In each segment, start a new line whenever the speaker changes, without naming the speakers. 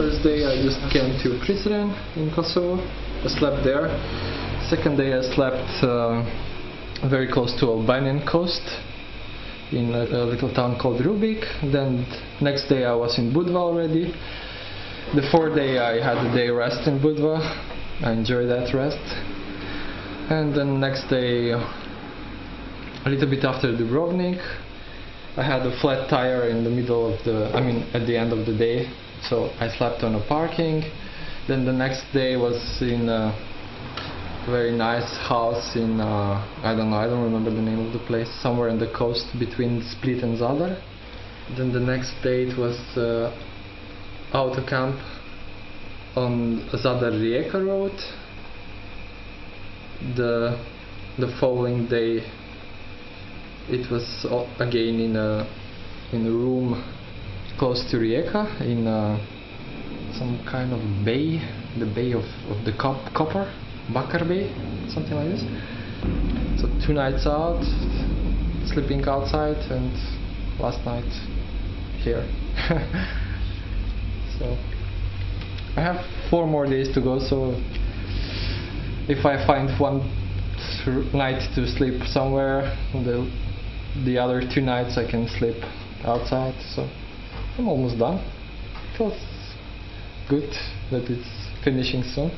First day I just came to Prizren in Kosovo. I slept there. Second day I slept very close to Albanian coast in a little town called Rubik. Then next day I was in Budva already. The fourth day I had a day rest in Budva. I enjoyed that rest. And then next day, a little bit after Dubrovnik, I had a flat tire in the middle of the, at the end of the day, so I slept on a parking. Then the next day was in a very nice house in, I don't remember the name of the place, somewhere on the coast between Split and Zadar. Then the next day it was auto camp on Zadar-Rijeka road. The following day it was again in a room close to Rijeka in some kind of bay, the bay of the copper, Bakar Bay, something like this. So 2 nights out, sleeping outside, and last night here. So I have 4 more days to go, so if I find one night to sleep somewhere, the other 2 nights I can sleep outside, so I'm almost done. It feels good that it's finishing soon.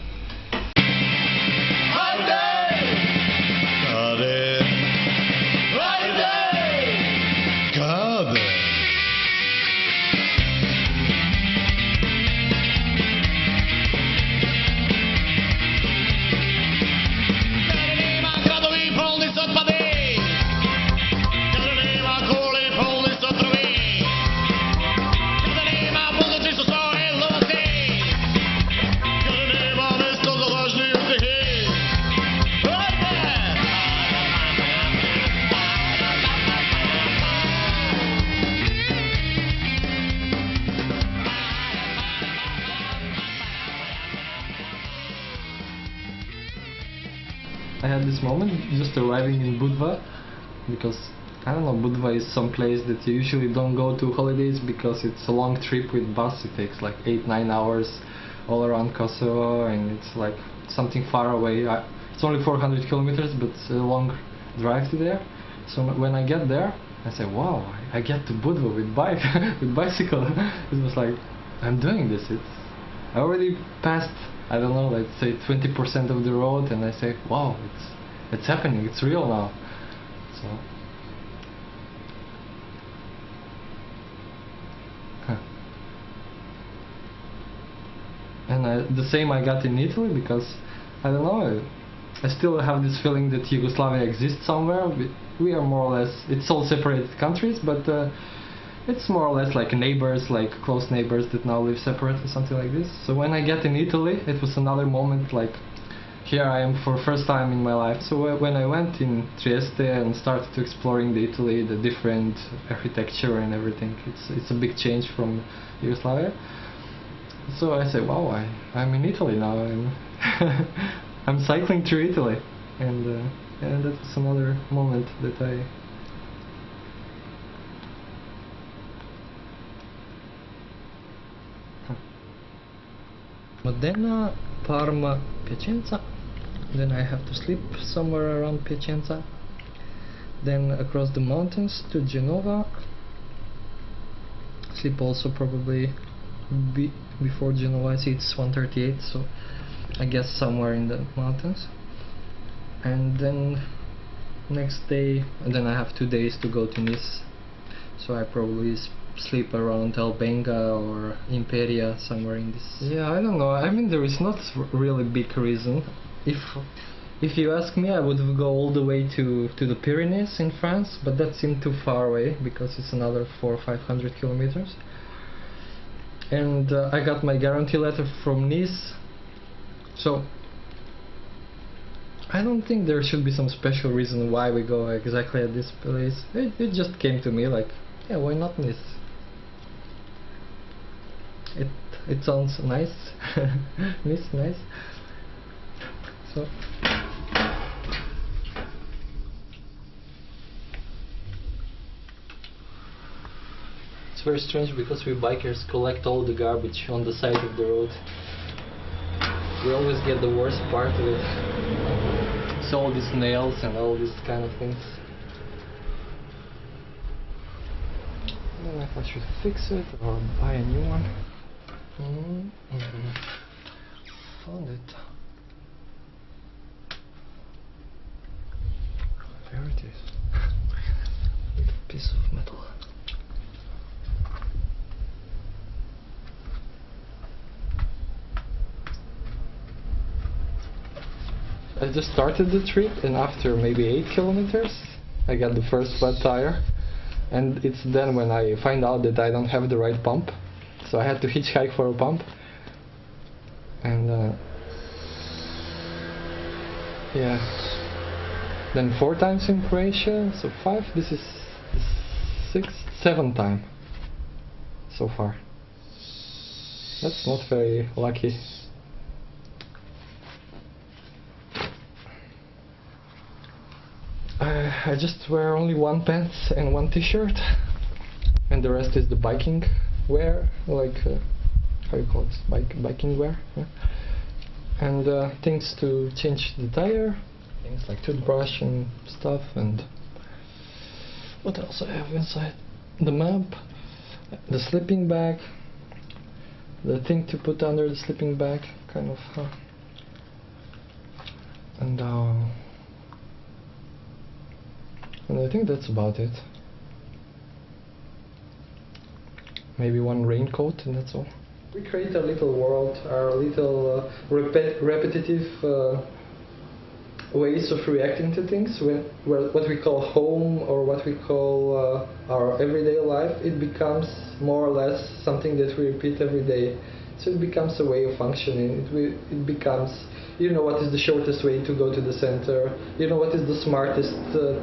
I had this moment just arriving in Budva, because I don't know, Budva is some place that you usually don't go to holidays because it's a long trip with bus. It takes like 8-9 hours all around Kosovo, and it's like something far away. It's only 400 kilometers, but it's a long drive to there. So when I get there, I say, wow, I get to Budva with bike, with bicycle. It was like, I'm doing this. I already passed, I don't know, let's say 20% of the road, and I say, wow, it's happening, it's real now. So, and the same I got in Italy, because I don't know, I still have this feeling that Yugoslavia exists somewhere. We are more or less, it's all separated countries, but it's more or less like neighbors, like close neighbors that now live separately, something like this. So when I get in Italy, it was another moment, like here I am for first time in my life. So when I went in Trieste and started exploring the Italy, the different architecture and everything, it's a big change from Yugoslavia. So I say, wow, I'm in Italy now. I'm cycling through Italy, and that was another moment that I. Modena, Parma, Piacenza. Then I have to sleep somewhere around Piacenza. Then across the mountains to Genova. Sleep also probably before Genova. I see it's 1:38, so I guess somewhere in the mountains. And then next day, and then I have 2 days to go to Nice. So I probably sleep around Albenga or Imperia, somewhere in this. Yeah, I don't know. I mean, there is not really big reason. If you ask me, I would go all the way to the Pyrenees in France, but that seemed too far away because it's another 400 or 500 kilometers. And I got my guarantee letter from Nice, so I don't think there should be some special reason why we go exactly at this place. It just came to me like, yeah, why not Nice? It sounds nice. Nice, nice. So very strange because we bikers collect all the garbage on the side of the road. We always get the worst part of it. So all these nails and all these kind of things. I don't know if I should fix it or buy a new one. Found it. There it is. Little piece of metal. I just started the trip, and after maybe 8 kilometers I got the first flat tire, and it's then when I find out that I don't have the right pump, so I had to hitchhike for a pump. And yeah, then 4 times in Croatia, so 5. This is the 6th, 7th time so far. That's not very lucky. I just wear only 1 pants and 1 t-shirt, and the rest is the biking wear, like how you call this, biking wear, yeah. And things to change the tire, things like toothbrush and stuff. And what else I have inside? The map, the sleeping bag, the thing to put under the sleeping bag, kind of, and I think that's about it. Maybe 1 raincoat, and that's all. We create a little world, our little repetitive ways of reacting to things. What we call home, or what we call our everyday life, it becomes more or less something that we repeat every day. So it becomes a way of functioning. It becomes, you know what is the shortest way to go to the center, you know what is the smartest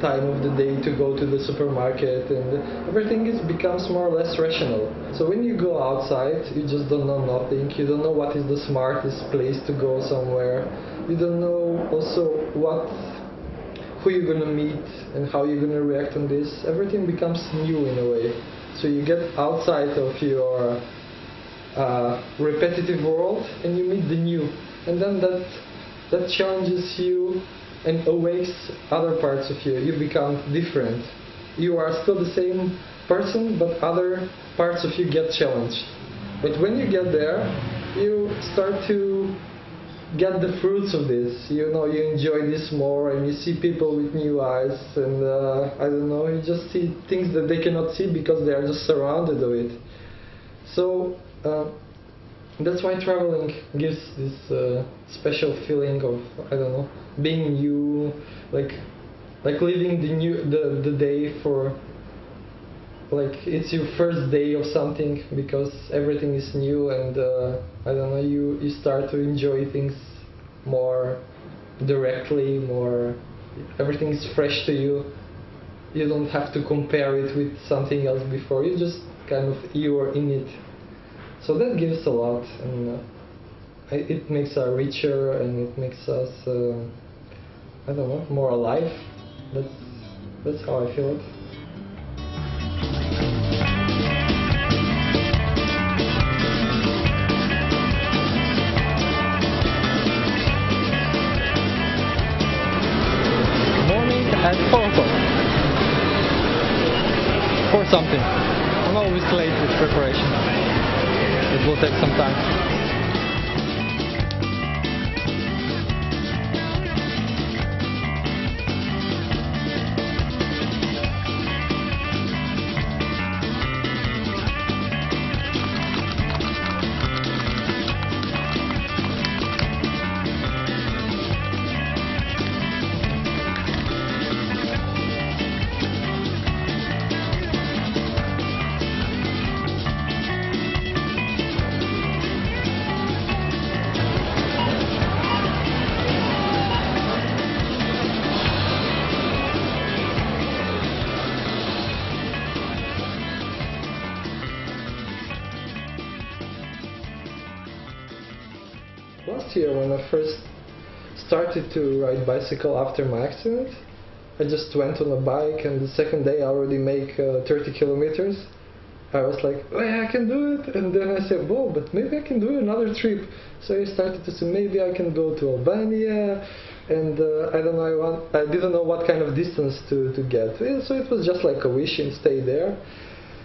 time of the day to go to the supermarket, and everything becomes more or less rational. So when you go outside, you just don't know nothing, you don't know what is the smartest place to go somewhere, you don't know also who you're gonna meet and how you're gonna react on this. Everything becomes new in a way. So you get outside of your repetitive world and you meet the new, and then that challenges you and awakes other parts of you. You become different. You are still the same person, but other parts of you get challenged. But when you get there, you start to get the fruits of this. You know, you enjoy this more, and you see people with new eyes, and I don't know, you just see things that they cannot see because they are just surrounded with it. So that's why traveling gives this special feeling of, I don't know, being new, like living the day for, like it's your first day of something, because everything is new, and I don't know, you start to enjoy things more directly, everything is fresh to you. You don't have to compare it with something else before. You just you are in it. So that gives a lot, and it makes us richer, and it makes us, I don't know, more alive. That's how I feel it. Morning at 4 o'clock. For something. I'm always late with preparation. It will take some time. Last year, when I first started to ride bicycle after my accident, I just went on a bike, and the second day I already make 30 kilometers. I was like, oh yeah, I can do it, and then I said, whoa, but maybe I can do another trip. So I started to say, maybe I can go to Albania, and I don't know, I didn't know what kind of distance to get. So it was just like a wish and stay there.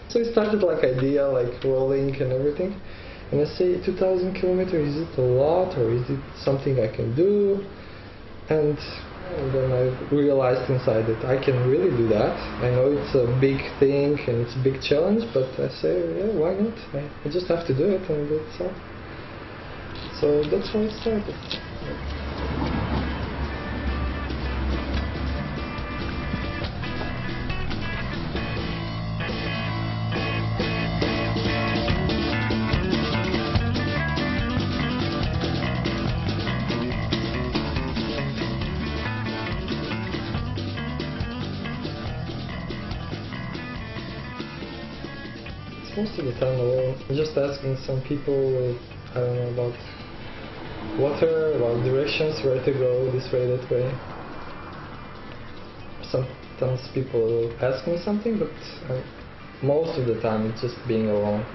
So it started like idea, like rolling and everything. And I say, 2,000 kilometers, is it a lot, or is it something I can do? And then I realized inside that I can really do that. I know it's a big thing and it's a big challenge, but I say, yeah, why not? I just have to do it, and that's all. So that's how it started. Most of the time alone, just asking some people, I don't know, about water, about directions, where to go, this way, that way. Sometimes people will ask me something, but most of the time it's just being alone.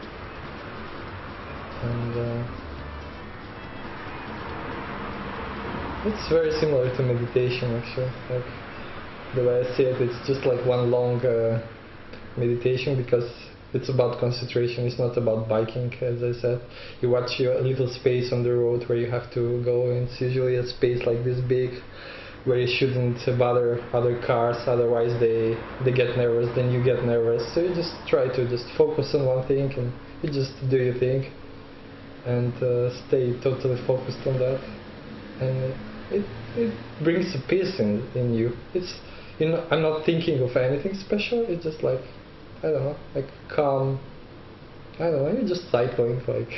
And it's very similar to meditation, actually. Like, the way I see it, it's just like one long meditation, because it's about concentration, it's not about biking, as I said. You watch your little space on the road where you have to go, and it's usually a space like this big, where you shouldn't bother other cars, otherwise they get nervous, then you get nervous. So you just try to just focus on one thing, and you just do your thing, and stay totally focused on that. And it brings a peace in you. It's, you know, I'm not thinking of anything special, it's just like, I don't know, like calm, I don't know, you're just cycling, like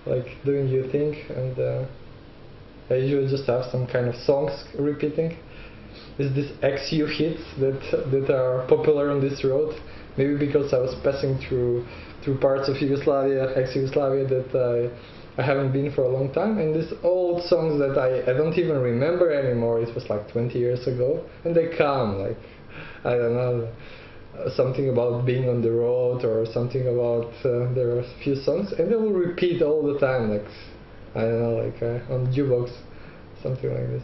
like doing your thing. And I usually just have some kind of songs repeating. There's this XU hits that are popular on this road, maybe because I was passing through parts of Yugoslavia, ex-Yugoslavia, that I haven't been for a long time, and these old songs that I don't even remember anymore. It was like 20 years ago, and they come, like, I don't know, something about being on the road, or something about there are a few songs, and they will repeat all the time, like, I don't know, like on jukebox, something like this.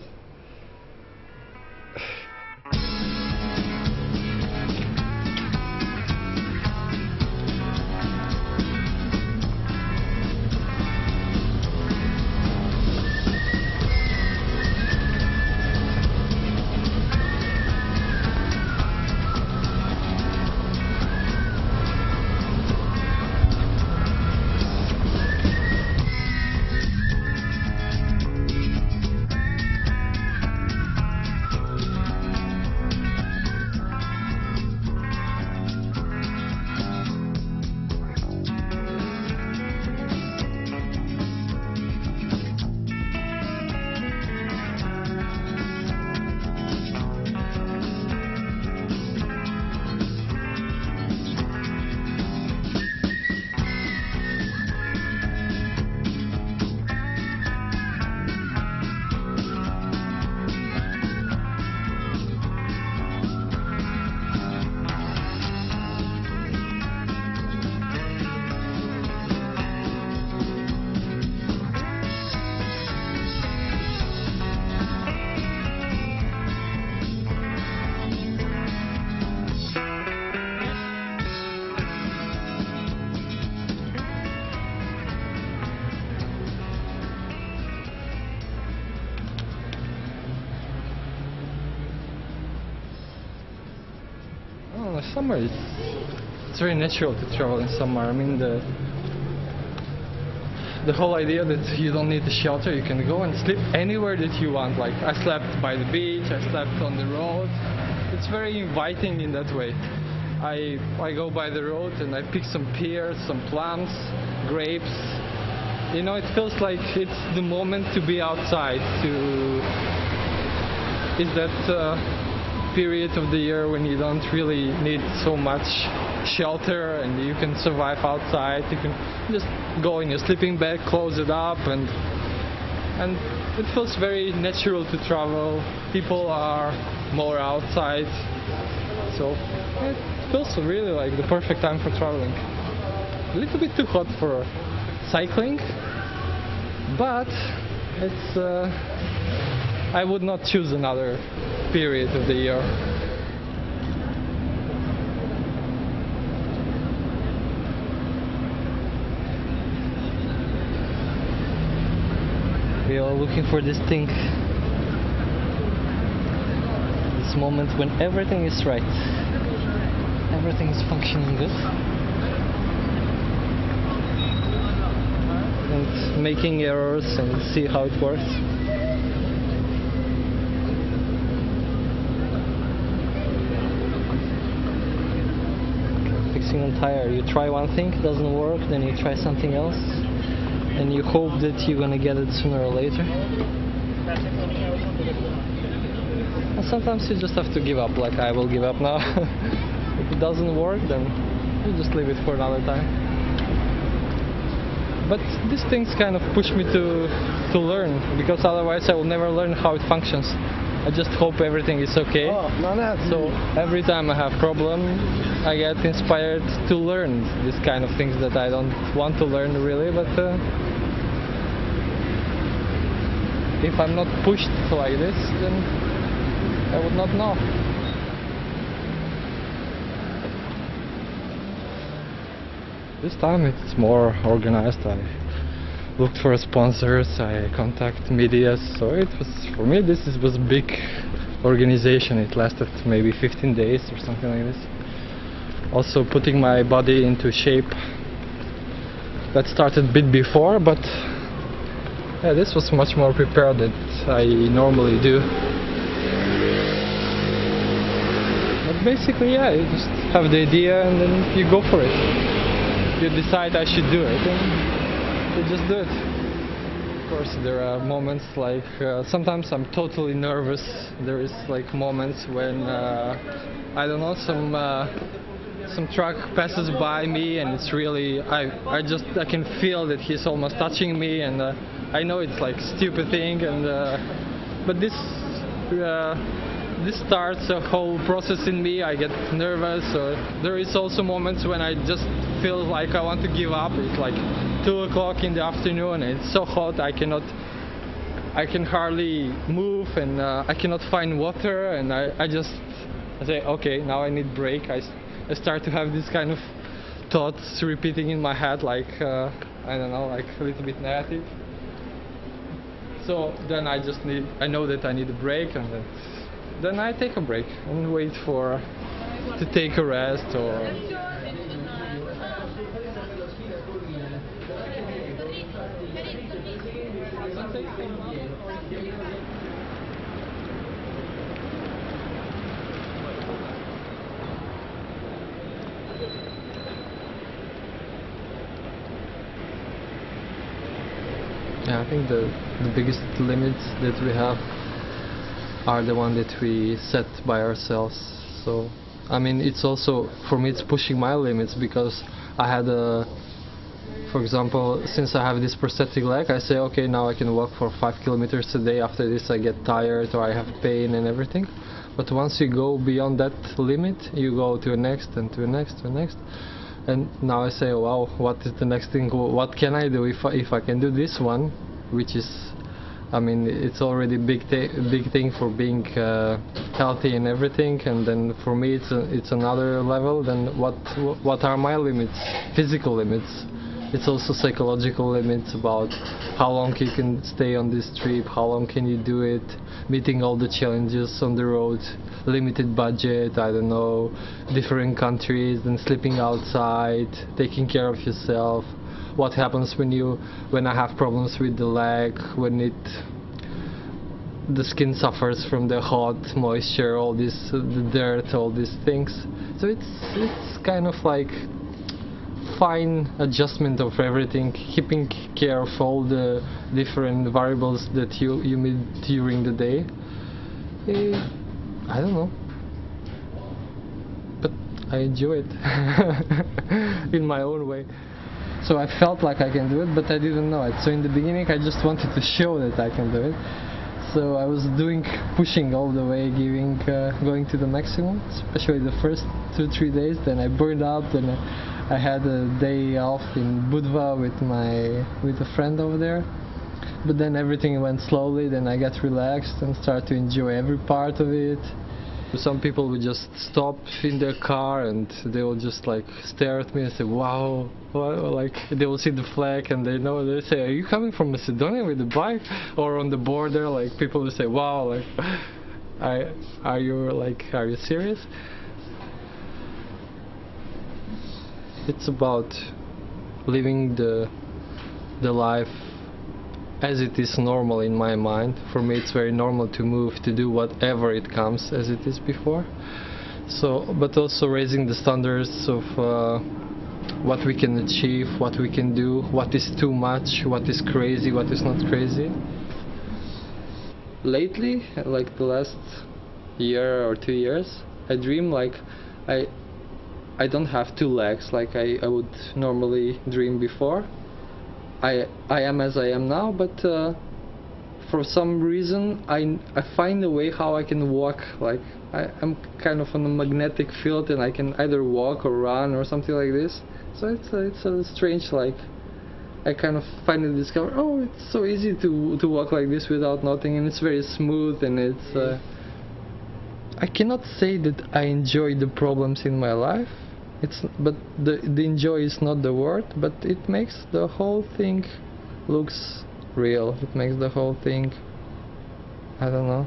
Summer, it's very natural to travel in summer. I mean, the whole idea that you don't need a shelter, you can go and sleep anywhere that you want. Like, I slept by the beach, I slept on the road. It's very inviting in that way. I go by the road and I pick some pears, some plums, grapes. You know, it feels like it's the moment to be outside, is that period of the year when you don't really need so much shelter and you can survive outside. You can just go in your sleeping bag, close it up, and it feels very natural to travel. People are more outside, so it feels really like the perfect time for traveling. A little bit too hot for cycling, but it's I would not choose another period of the year. We are looking for this thing, this moment when everything is right, everything is functioning good, and making errors and see how it works. Fixing on tire, you try one thing, it doesn't work, then you try something else, and you hope that you're gonna get it sooner or later. And sometimes you just have to give up, like I will give up now. If it doesn't work, then you just leave it for another time. But these things kind of push me to learn, because otherwise I will never learn how it functions. I just hope everything is okay. So every time I have problem, I get inspired to learn this kind of things that I don't want to learn really, but if I'm not pushed like this, then I would not know. This time it's more organized. I looked for sponsors, I contacted media, so it was, for me, this was a big organization. It lasted maybe 15 days or something like this. Also putting my body into shape. That started a bit before, but yeah, this was much more prepared than I normally do. But basically, yeah, you just have the idea and then you go for it. You decide I should do it, and you just do it. Of course, there are moments like sometimes I'm totally nervous. There is like moments when I don't know, some truck passes by me, and it's really I can feel that he's almost touching me, and I know it's like a stupid thing, and but this starts a whole process in me. I get nervous, or there is also moments when I just feel like I want to give up. It's like 2 o'clock in the afternoon and it's so hot I can hardly move, and I cannot find water, and I say, okay, now I need break. I start to have this kind of thoughts repeating in my head, like I don't know, like a little bit negative. So then I know that I need a break, and then I take a break and wait to take a rest, or yeah, I think the biggest limits that we have are the one that we set by ourselves. So I mean, it's also, for me, it's pushing my limits, because I had for example, since I have this prosthetic leg, I say, okay, now I can walk for 5 kilometers a day. After this I get tired, or I have pain and everything. But once you go beyond that limit, you go to the next and to the next to the next. And now I say, wow, what is the next thing? What can I do if I can do this one, which is, I mean, it's already big thing for being healthy and everything. And then for me, it's another level. Then what are my limits? Physical limits. It's also psychological limits about how long you can stay on this trip, how long can you do it, meeting all the challenges on the road, limited budget, I don't know, different countries, then sleeping outside, taking care of yourself. What happens when I have problems with the leg, when the skin suffers from the hot moisture, all this, the dirt, all these things. So it's kind of like fine adjustment of everything, keeping care of all the different variables that you meet during the day. I don't know, but I enjoy it in my own way. So I felt like I can do it, but I didn't know it. So in the beginning I just wanted to show that I can do it. so I was pushing all the way, going to the maximum, especially the first 2-3 days. Then I burned out, and I had a day off in Budva with a friend over there. But then everything went slowly, then I got relaxed and started to enjoy every part of it. Some people would just stop in their car and they will just like stare at me and say, wow, like they will see the flag and they say, are you coming from Macedonia with the bike? Or on the border, like people will say, wow, like, are you serious? It's about living the life as it is normal in my mind. For me it's very normal to move, to do whatever it comes as it is before. So, but also raising the standards of what we can achieve, what we can do, what is too much, what is crazy, what is not crazy. Lately, like the last year or 2 years, I dream like I don't have 2 legs like I would normally dream before. I am as I am now, but for some reason I find a way how I can walk. Like I'm kind of on a magnetic field, and I can either walk or run or something like this. So it's a strange, like I kind of finally discover, oh, it's so easy to walk like this without nothing, and it's very smooth, and it's I cannot say that I enjoy the problems in my life. But the enjoy is not the word, but it makes the whole thing looks real. It makes the whole thing, I don't know,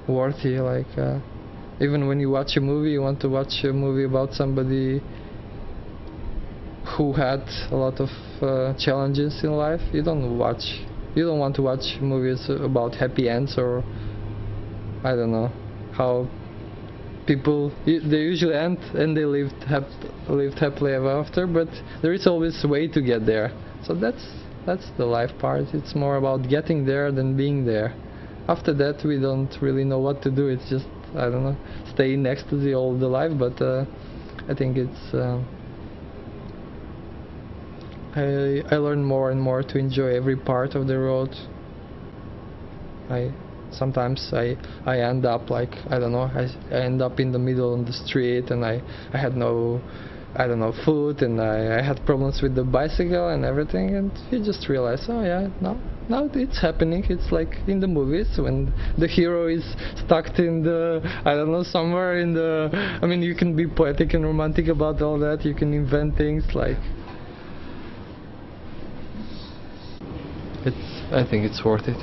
worthy. Like even when you watch a movie, you want to watch a movie about somebody who had a lot of challenges in life. You don't want to watch movies about happy ends, or I don't know how people, they usually end and they lived happily ever after, but there is always a way to get there. So that's the life part. It's more about getting there than being there. After that we don't really know what to do. It's just, I don't know, stay in ecstasy all the life. But I think it's I learn more and more to enjoy every part of the road. Sometimes I end up like, I don't know, I end up in the middle of the street, and I had no, I don't know, food, and I had problems with the bicycle and everything, and you just realize, oh yeah, now it's happening. It's like in the movies when the hero is stuck in the, I don't know, somewhere in the, I mean, you can be poetic and romantic about all that, you can invent things like, I think it's worth it.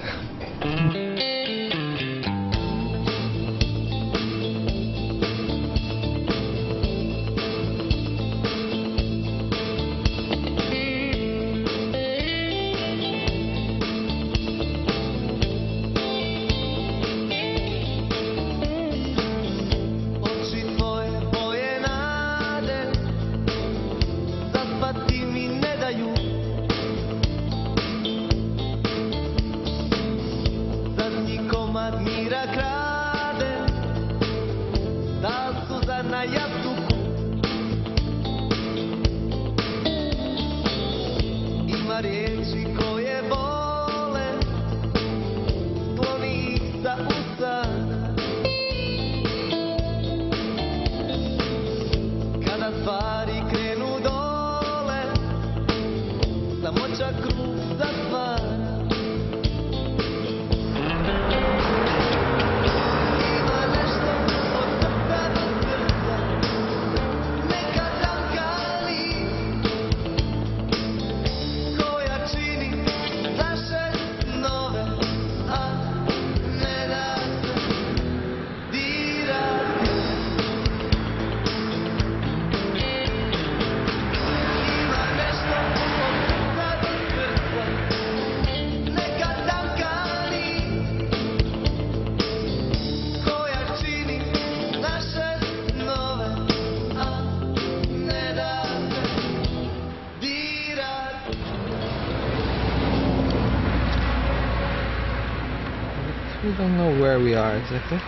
We don't know where we are exactly.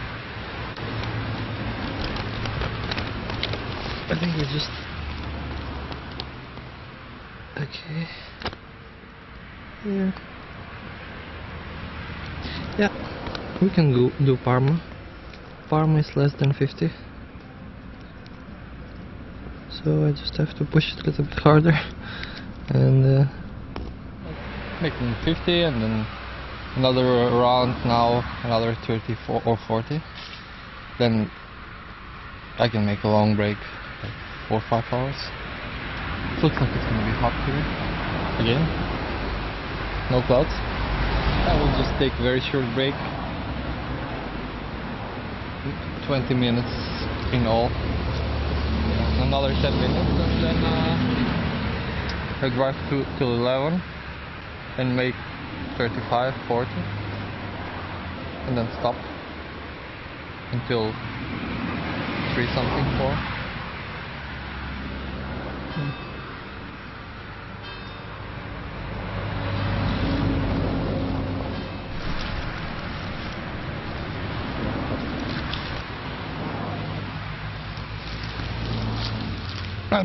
I think we just... Okay. Here. Yeah, we can do Parma. Parma is less than 50. So I just have to push it a little bit harder. And making 50 and then another round now, another 34 or 40. Then I can make a long break, like 4 or 5 hours. It looks like it's gonna be hot here. Again. No clouds. I will just take a very short break. 20 minutes in all. Another 10 minutes and then I drive till 11 and make 35, 40 and then stop until 3 something, 4.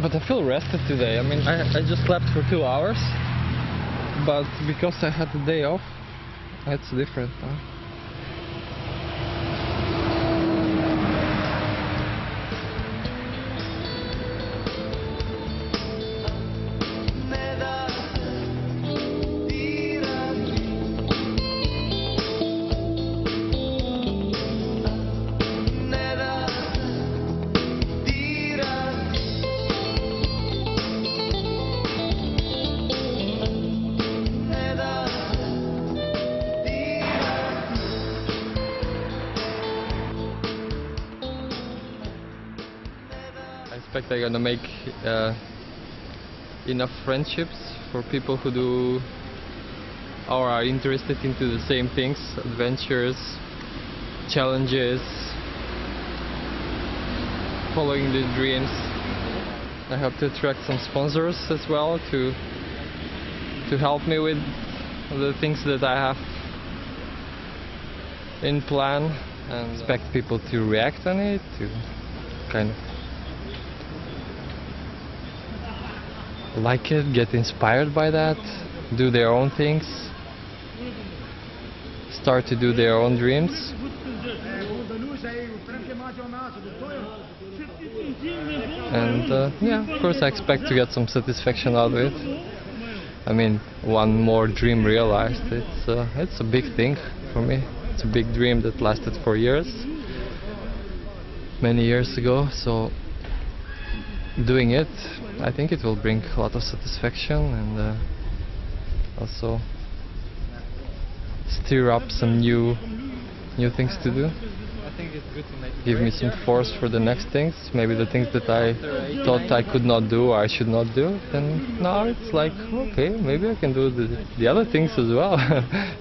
But I feel rested today. I mean, I just slept for 2 hours, but because I had the day off, it's different. I expect I'm gonna make enough friendships for people who do or are interested into the same things, adventures, challenges, following the dreams. I have to attract some sponsors as well to help me with the things that I have in plan, and expect people to react on it, to kind of like it, get inspired by that, do their own things, start to do their own dreams. And yeah, of course I expect to get some satisfaction out of it. I mean, one more dream realized. It's a big thing for me. It's a big dream that lasted for years, many years ago, so doing it, I think it will bring a lot of satisfaction and also stir up some new things to do. I think it's good to make give me some force for the next things, maybe the things that I thought I could not do or I should not do. Then now it's like, okay, maybe I can do the other things as well.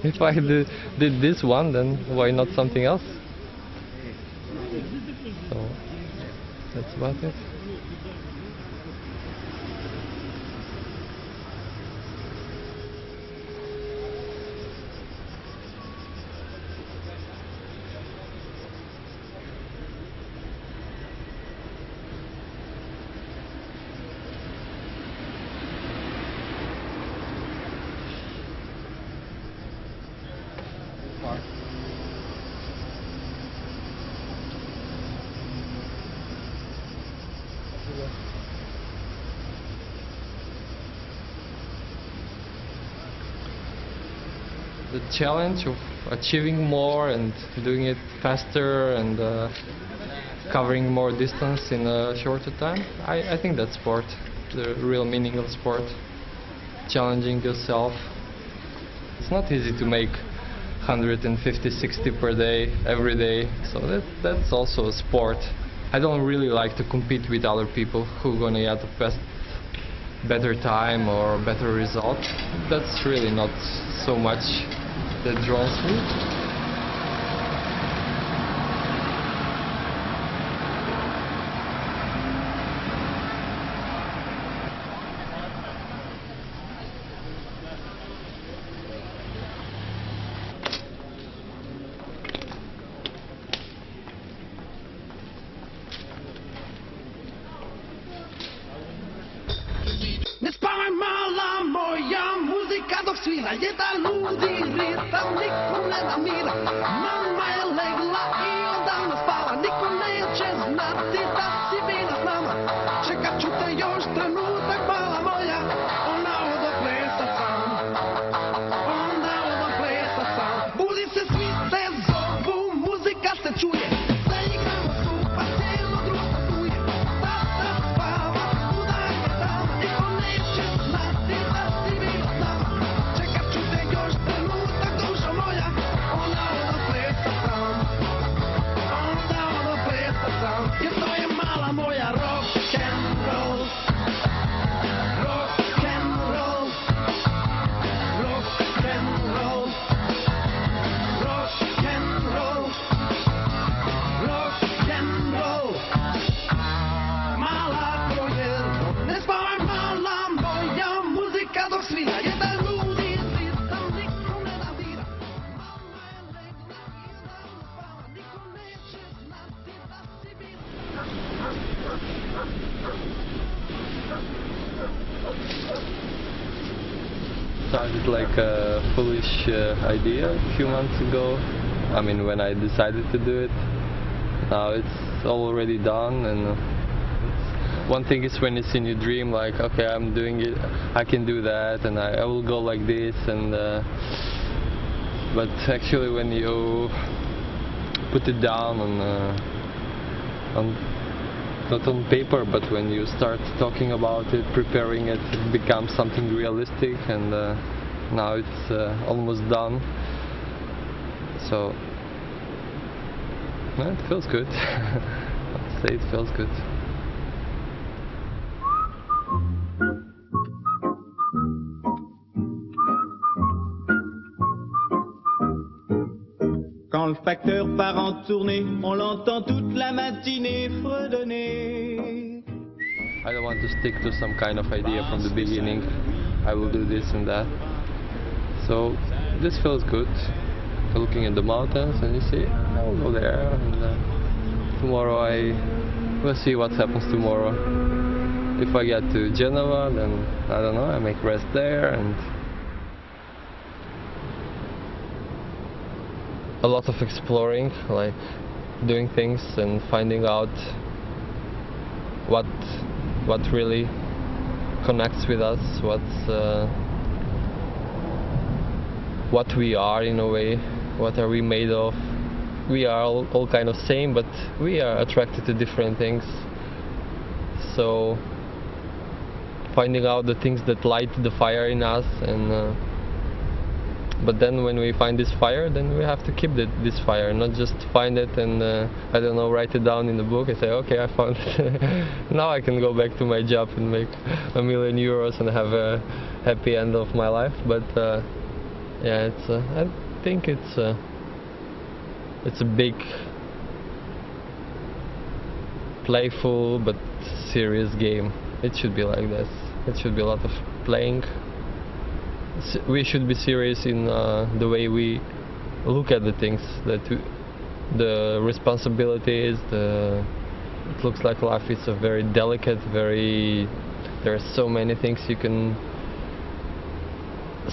If I did this one, then why not something else? So that's about it. The challenge of achieving more and doing it faster and covering more distance in a shorter time, I think that's sport, the real meaning of sport. Challenging yourself. It's not easy to make 150, 60 per day, every day, so that's also a sport. I don't really like to compete with other people who are gonna get the better time or better result. That's really not so much that draws me.
Nie spałem mala moja, muzyka do svila, jedan udiri, tam niko ne da mira. Mama je legla i odavno spava, niko neće znati da si bila s nama. Čekat ću te još trenutak, mala moja, ona odo plesa sam. Onda odo plesa sam. Budi se, svi te zovu, muzika se čuje. Sve igramo skupa, cijelo društvo truje. Tata spava, udaj je tama, niko neće znati da si bila s nama. Čekat ću te još trenutak, dušo moja, ona odo plesa sam. Onda odo plesa sam, jer to je mala moja rock and roll. Rock and roll. Rock and roll. Rock and roll. Rock and roll. Mala to je rock. Ne spavaj mala moja, muzika dok svira. Jedan ludi ritam, niko ne navira. Mama je legla i odavno spava, niko neće znati da si bila.
Started like a foolish idea a few months ago. I mean, when I decided to do it. Now it's already done, and one thing is when it's in your dream, like, okay, I'm doing it, I can do that, and I will go like this, and but actually when you put it down on not on paper, but when you start talking about it, preparing it, it becomes something realistic, and now it's almost done. So yeah, it feels good. I'll say it feels good.
Quand le facteur part en tournée, on l'entend toute la matinée fredonner.
I don't want to stick to some kind of idea from the beginning. I will do this and that. So this feels good. Looking at the mountains, and you see, I will go there, and tomorrow I will see what happens tomorrow. If I get to Genova, then I don't know, I make rest there, and a lot of exploring, like doing things and finding out what really connects with us, what we are in a way, what are we made of. We are all kind of same, but we are attracted to different things. So finding out the things that light the fire in us, and but then when we find this fire, then we have to keep this fire, not just find it and I don't know, write it down in the book and say, okay, I found it. Now I can go back to my job and make €1 million and have a happy end of my life. But yeah, I think it's a big, playful but serious game. It should be like this. It should be a lot of playing. We should be serious in the way we look at the things, the responsibilities, it looks like life is a very delicate, there are so many things you can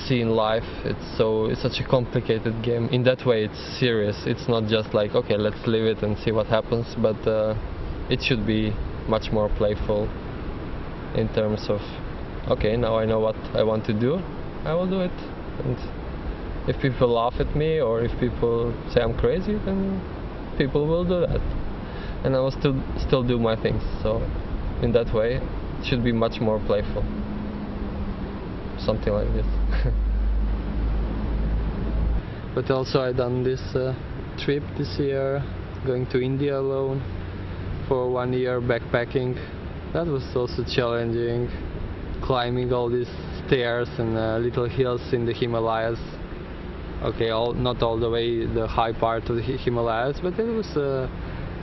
see in life. It's such a complicated game. In that way it's serious. It's not just like, okay, let's live it and see what happens, but it should be much more playful in terms of, okay, now I know what I want to do, I will do it. And if people laugh at me or if people say I'm crazy, then people will do that. And I will still do my things. So in that way, it should be much more playful. Something like this. But also I done this trip this year, going to India alone for 1 year backpacking. That was also challenging, climbing all these stairs and little hills in the Himalayas. Okay, not all the way the high part of the Himalayas, but it was a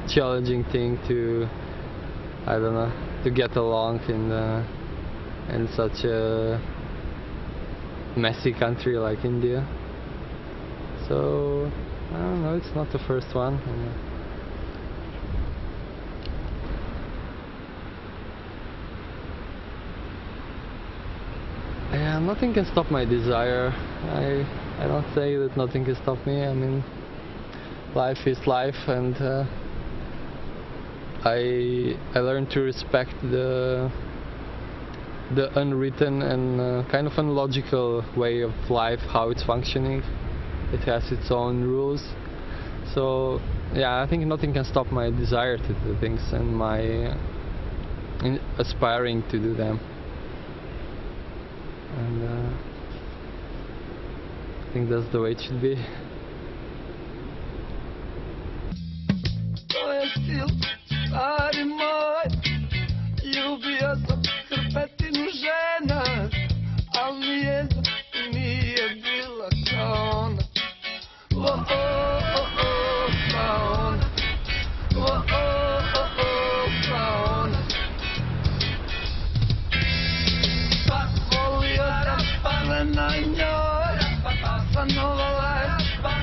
challenging thing to, I don't know, to get along in such a messy country like India. So I don't know, it's not the first one. Yeah, nothing can stop my desire I don't say that nothing can stop me. I mean, life is life, and I learned to respect the unwritten and kind of unlogical way of life, how it's functioning. It has its own rules. So yeah, I think nothing can stop my desire to do things and my aspiring to do them. And I think that's the way it should be.
To je stil, stari moj, ljubio sam hrpetinu žena, al nije bila kao ona. Kao ona. Kao ona. Pa volio sam sve na njoj, sanovala je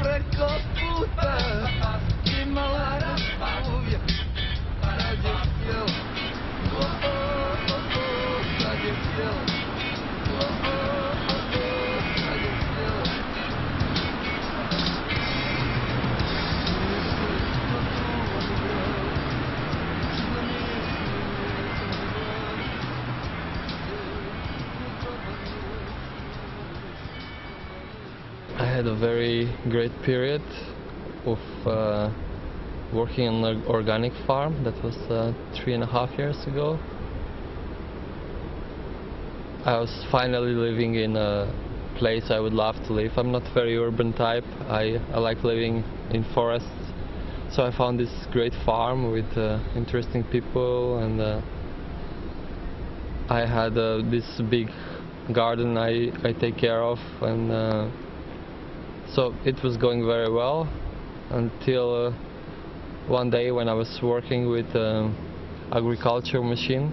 preko puta, imala je uvijek kad je htjela. Kad je htjela. Kad je htjela.
I had a very great period of working on an organic farm. That was 3.5 years ago. I was finally living in a place I would love to live. I'm not very urban type. I like living in forests. So I found this great farm with interesting people, and I had this big garden I take care of, and so it was going very well until one day when I was working with agriculture machine.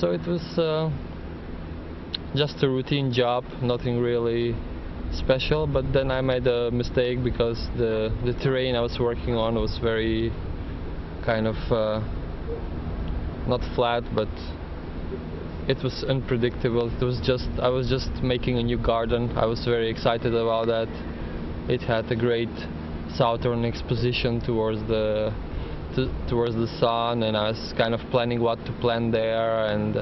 So it was just a routine job, nothing really special, but then I made a mistake because the terrain I was working on was very kind of not flat, but it was unpredictable. It was just, I was just making a new garden. I was very excited about that. It had a great southern exposition towards the sun, and I was kind of planning what to plant there and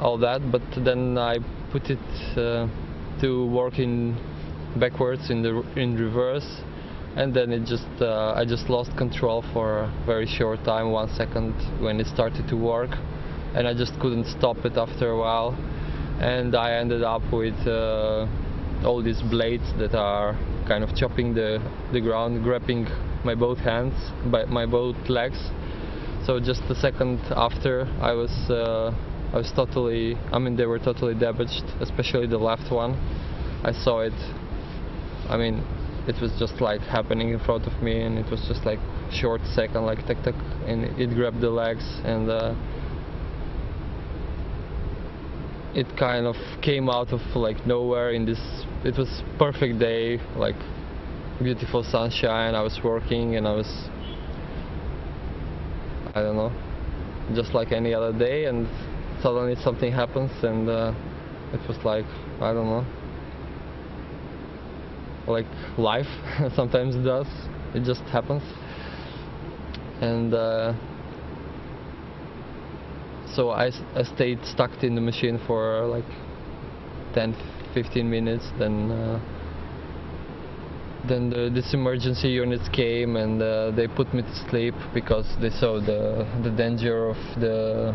all that. But then I put it to work in backwards in reverse, and then it just I just lost control for a very short time, 1 second, when it started to work, and I just couldn't stop it after a while, and I ended up with all these blades that are kind of chopping the ground, grabbing my both hands, by my both legs. So just a second after, I was totally, I mean, they were totally damaged, especially the left one. I saw it, I mean, it was just like happening in front of me, and it was just like short second, like tuck tuck, and it grabbed the legs, and it kind of came out of like nowhere in this, it was perfect day, like beautiful sunshine. I was working and I was, I don't know, just like any other day, and suddenly something happens, and it was like, I don't know, like life sometimes does, it just happens. And so I stayed stuck in the machine for like 10-15 minutes, then this emergency units came, and they put me to sleep because they saw the danger that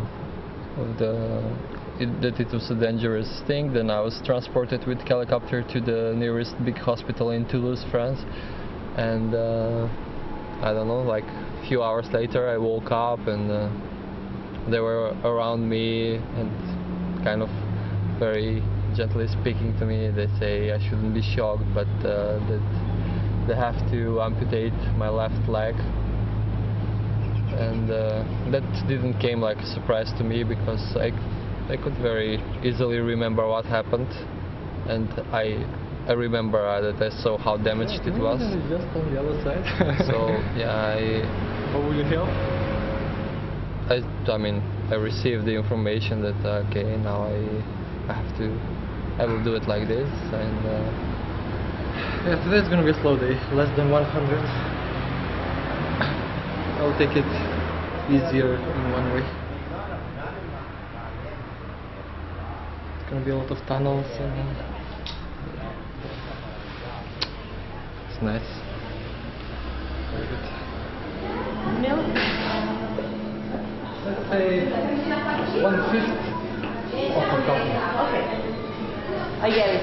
it was a dangerous thing. Then I was transported with helicopter to the nearest big hospital in Toulouse, France, and I don't know, like a few hours later I woke up, and they were around me and kind of very gently speaking to me. They say I shouldn't be shocked, but that they have to amputate my left leg. And that didn't came like a surprise to me, because I could very easily remember what happened, and I remember that I saw how damaged it was. Just on the other side.
So yeah,
How will you help?
I mean, I received the information that okay, now I have to
I will do it like this. And yeah, today's gonna be a slow day, less than 100. I'll take it easier in one way. It's gonna be a lot of tunnels and it's nice. Very good. Let's say 1/5 of a coffee.
Okay. I get it.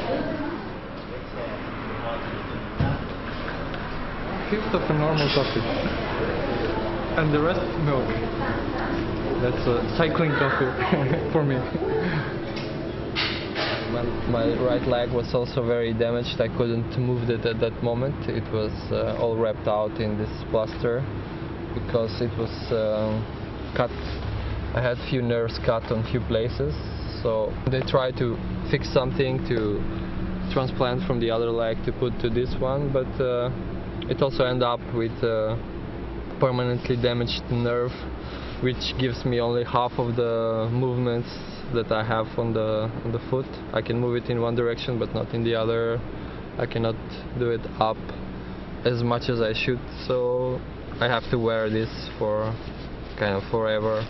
1/5 of a normal coffee. And the rest milk. That's a cycling coffee for me. My right leg was also very damaged. I couldn't move it at that moment. It was all wrapped out in this plaster because it was cut. I had few nerves cut on few places. So they tried to fix something, to transplant from the other leg to put to this one, but it also ended up with permanently damaged nerve, which gives me only half of the movements that I have on the foot. I can move it in one direction but not in the other. I cannot do it up as much as I should, so I have to wear this for kind of forever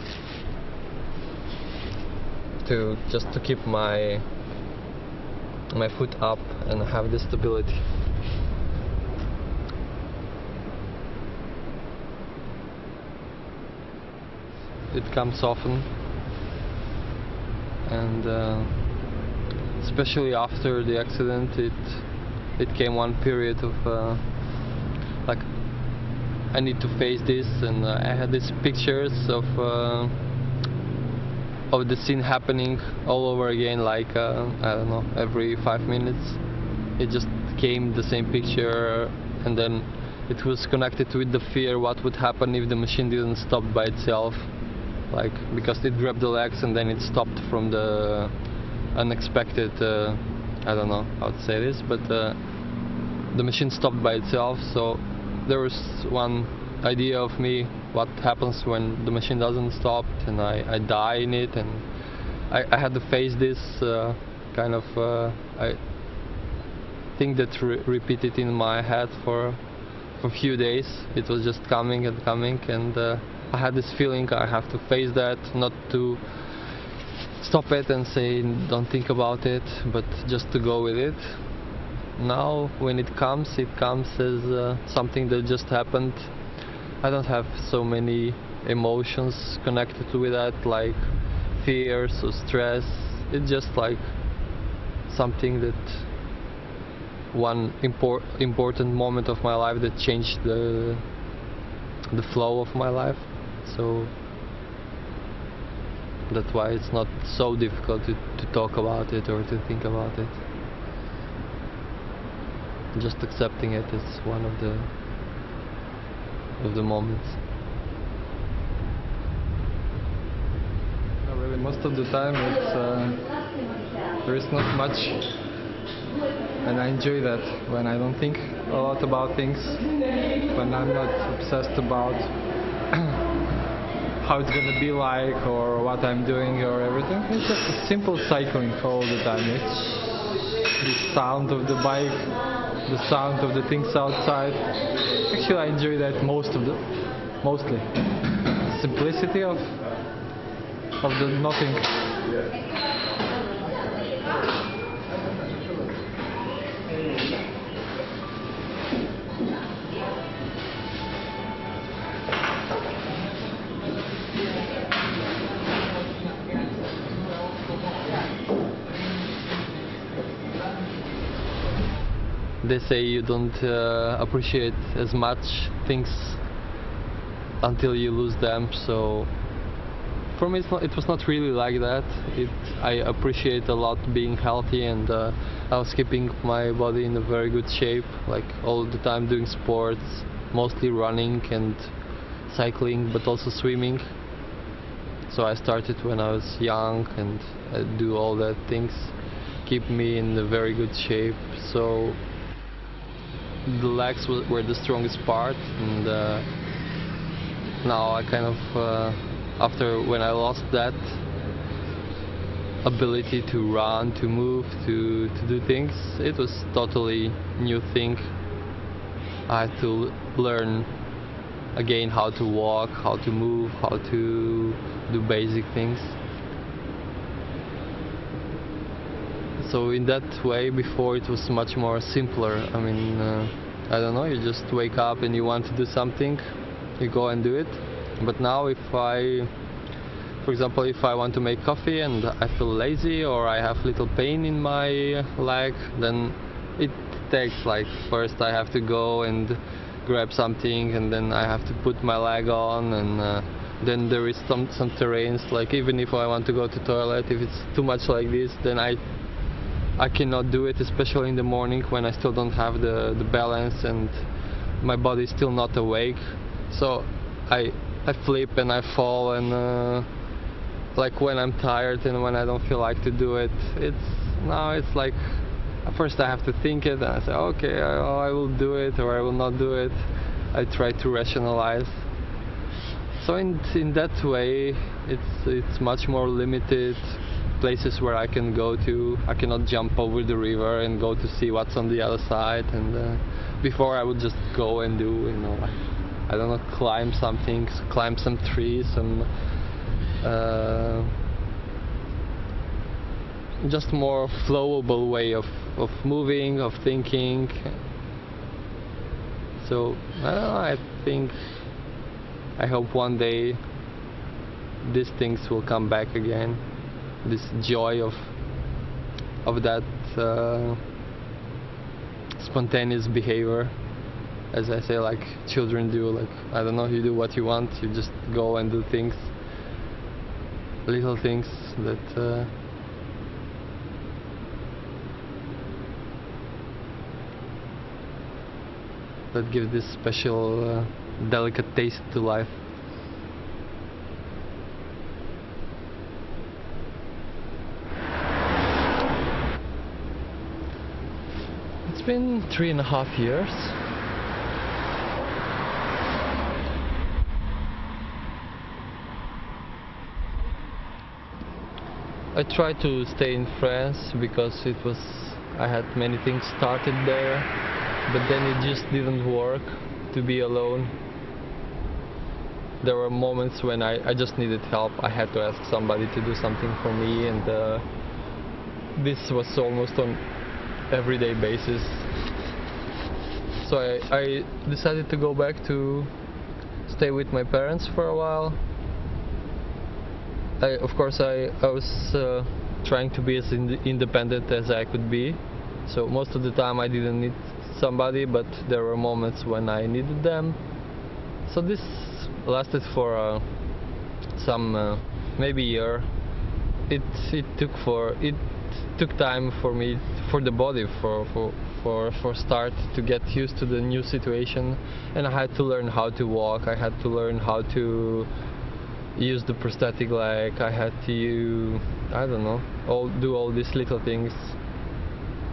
to just to keep my foot up and have the stability. It comes often, and especially after the accident, it came one period of like I need to face this, and I had these pictures of the scene happening all over again, like I don't know, every 5 minutes it just came the same picture, and then it was connected with the fear what would happen if the machine didn't stop by itself. Like, because it grabbed the legs and then it stopped from the unexpected, I don't know how to say this, but the machine stopped by itself. So there was one idea of me, what happens when the machine doesn't stop and I die in it, and I had to face this kind of I think that repeated in my head for a few days. It was just coming and coming, and I had this feeling I have to face that, not to stop it and say don't think about it, but just to go with it. Now when it comes as something that just happened. I don't have so many emotions connected with that, like fears or stress. It's just like something that one important moment of my life that changed the flow of my life. So that's why it's not so difficult to talk about it or to think about it. Just accepting it is one of the moments. Really, most of the time there is not much, and I enjoy that when I don't think a lot about things, when I'm not obsessed about how it's gonna be like or what I'm doing or everything. It's just a simple cycling all the time. It's the sound of the bike, the sound of the things outside. Actually, I enjoy that mostly. Simplicity of the nothing. They say you don't appreciate as much things until you lose them, so for me it was not really like that. I appreciate a lot being healthy, and I was keeping my body in a very good shape, like all the time doing sports, mostly running and cycling, but also swimming. So I started when I was young, and I do all that things keep me in a very good shape. So the legs were the strongest part, and now I kind of after when I lost that ability to run, to move, to do things. It was totally new thing. I had to learn again how to walk, how to move, how to do basic things. So in that way, before it was much more simpler. I mean, I don't know, you just wake up and you want to do something, you go and do it. But now for example, if I want to make coffee and I feel lazy or I have little pain in my leg, then it takes, like, first I have to go and grab something, and then I have to put my leg on, and then there is some terrains, like even if I want to go to toilet, if it's too much like this, then I cannot do it, especially in the morning when I still don't have the balance and my body is still not awake. So I flip and I fall, and like when I'm tired and when I don't feel like to do it, it's like first I have to think it and I say, okay, I will do it or I will not do it. I try to rationalize. So in that way, it's much more limited places where I can go to. I cannot jump over the river and go to see what's on the other side. And before I would just go and do, like, I don't know, climb something, climb some trees, just more flowable way of moving, of thinking. So I think, I hope one day these things will come back again. This joy of that spontaneous behavior, as I say, like children do. Like, I don't know, you do what you want, you just go and do things, little things that that give this special delicate taste to life. It's been 3.5 years. I tried to stay in France because I had many things started there, but then it just didn't work to be alone. There were moments when I just needed help. I had to ask somebody to do something for me, and this was almost on everyday basis. So I decided to go back to stay with my parents for a while. Of course I was trying to be as independent as I could be. So most of the time I didn't need somebody, but there were moments when I needed them. So this lasted for some maybe a year. It took time for me, for the body, for start to get used to the new situation, and I had to learn how to walk. I had to learn how to use the prosthetic leg. I had to, I don't know, do all these little things.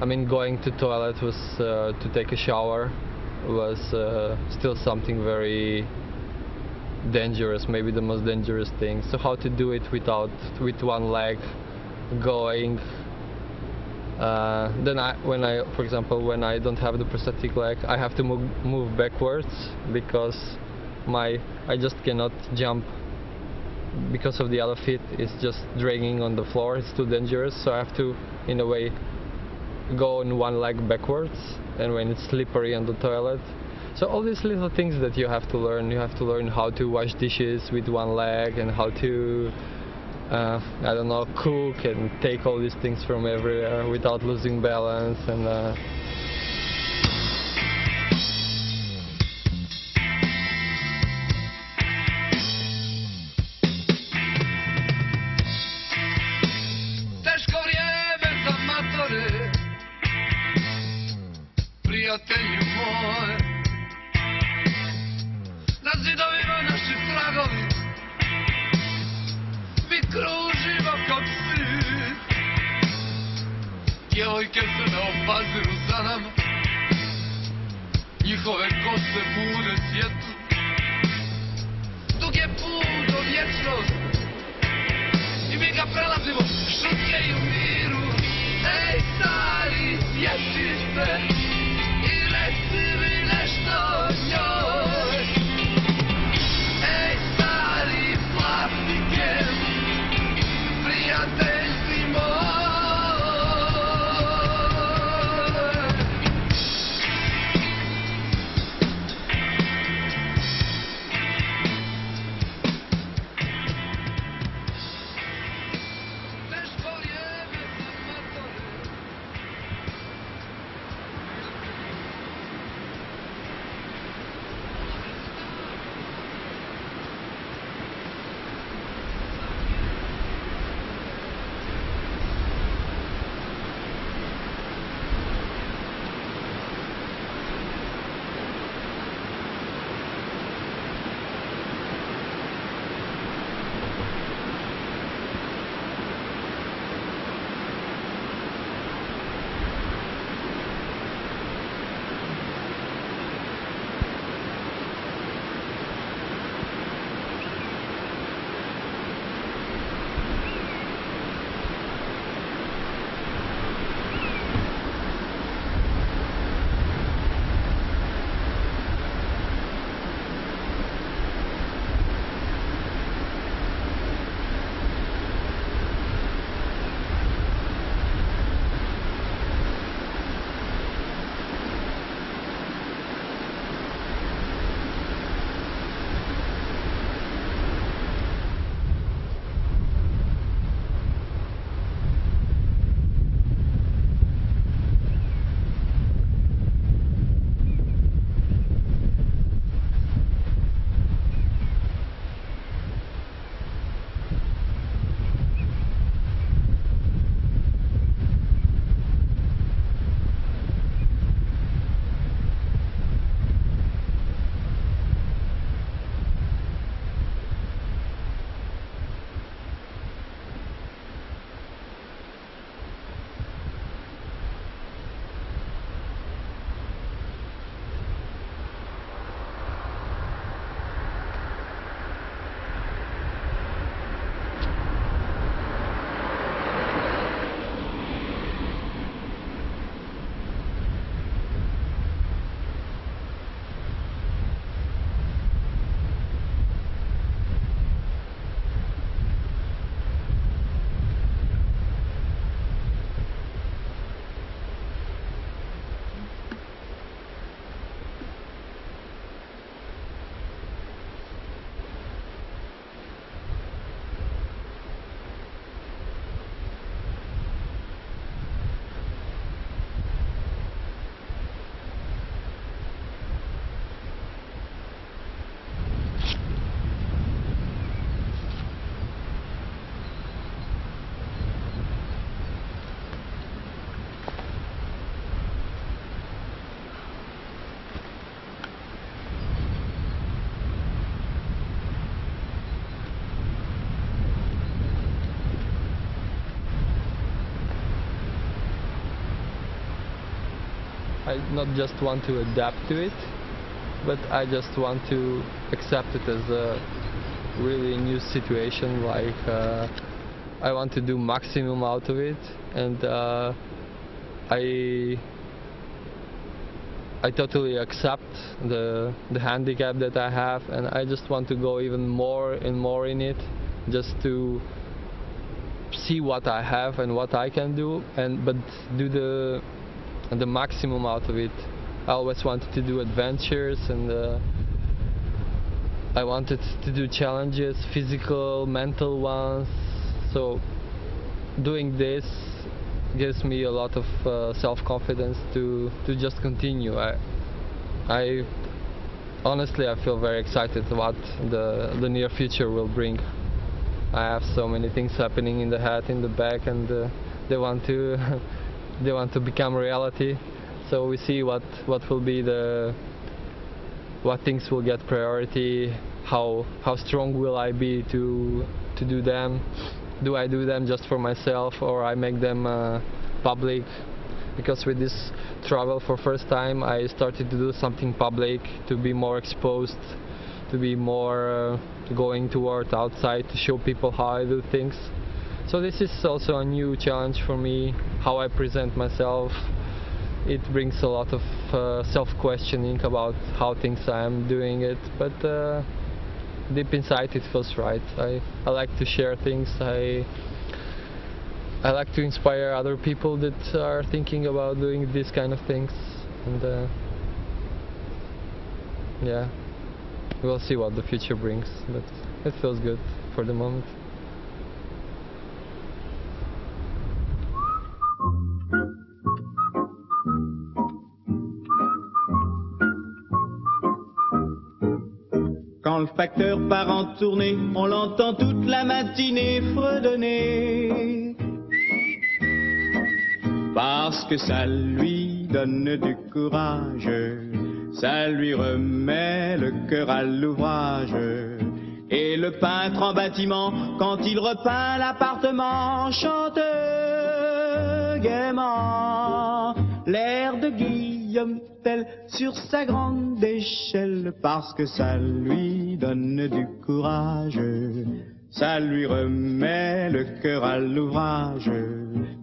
I mean, going to toilet was to take a shower was still something very dangerous, maybe the most dangerous thing. So how to do it with one leg going. Then for example, when I don't have the prosthetic leg, I have to move backwards because I just cannot jump because of the other feet. It's just dragging on the floor. It's too dangerous. So I have to, in a way, go on one leg backwards, and when it's slippery on the toilet. So all these little things that you have to learn. You have to learn how to wash dishes with one leg, and how to I don't know, cook and take all these things from everywhere without losing balance. And
Teško vrijeme za matore, prijatelju moj. Na zidovima naši tragovi, mi kružimo kao psi. Djevojke se ne opaziru za nama, njihove kose bude svjetlo. Dug je put do vječnosti i mi ga ga prelazimo šutke i u miru. Ej stari, sjeti se i reci mi nešto o njoj. Ej stari, plastike, prijatelj si moj.
I not just want to adapt to it, but I just want to accept it as a really new situation. Like I want to do maximum out of it, and I totally accept the handicap that I have, and I just want to go even more and more in it, just to see what I have and what I can do, but do the maximum out of it. I always wanted to do adventures, and I wanted to do challenges, physical, mental ones. So doing this gives me a lot of self-confidence to just continue. I honestly, I feel very excited what the near future will bring. I have so many things happening in the head, in the back, and they want to they want to become reality. So we see what will be what things will get priority, how strong will I be to do them. Do I do them just for myself, or I make them public? Because with this travel for first time, I started to do something public, to be more exposed, to be more going toward outside, to show people how I do things. So this is also a new challenge for me, how I present myself. It brings a lot of self-questioning about how things I am doing it, but deep inside it feels right. I like to share things. I like to inspire other people that are thinking about doing these kind of things, and yeah, we'll see what the future brings, but it feels good for the moment.
Quand le facteur part en tournée, on l'entend toute la matinée fredonner. Parce que ça lui donne du courage, ça lui remet le cœur à l'ouvrage. Et le peintre en bâtiment, quand il repeint l'appartement, chante gaiement l'air de Guillaume Tell sur sa grande échelle, parce que ça lui donne du courage, ça lui remet le cœur à l'ouvrage.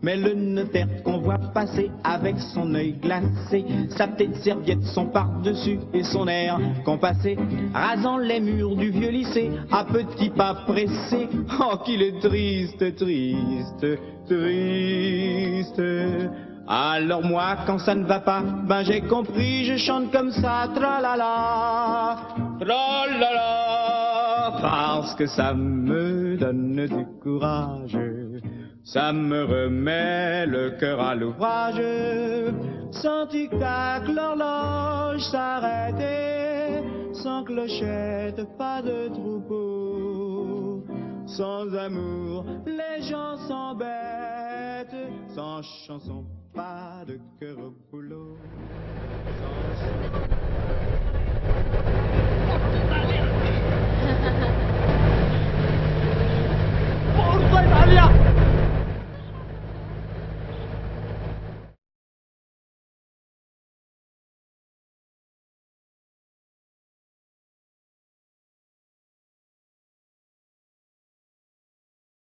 Mais le notaire qu'on voit passer avec son œil glacé, sa petite serviette, son par-dessus et son air compassé, rasant les murs du vieux lycée à petits pas pressés, oh qu'il est triste, triste, triste. Alors moi, quand ça ne va pas, ben j'ai compris, je chante comme ça, tra-la-la, tra-la-la, parce que ça me donne du courage, ça me remet le cœur à l'ouvrage. Sans tic-tac, l'horloge s'arrêtait, sans clochette, pas de troupeau. Sans amour, les gens s'embêtent, sans chanson, pas de cœur au boulot.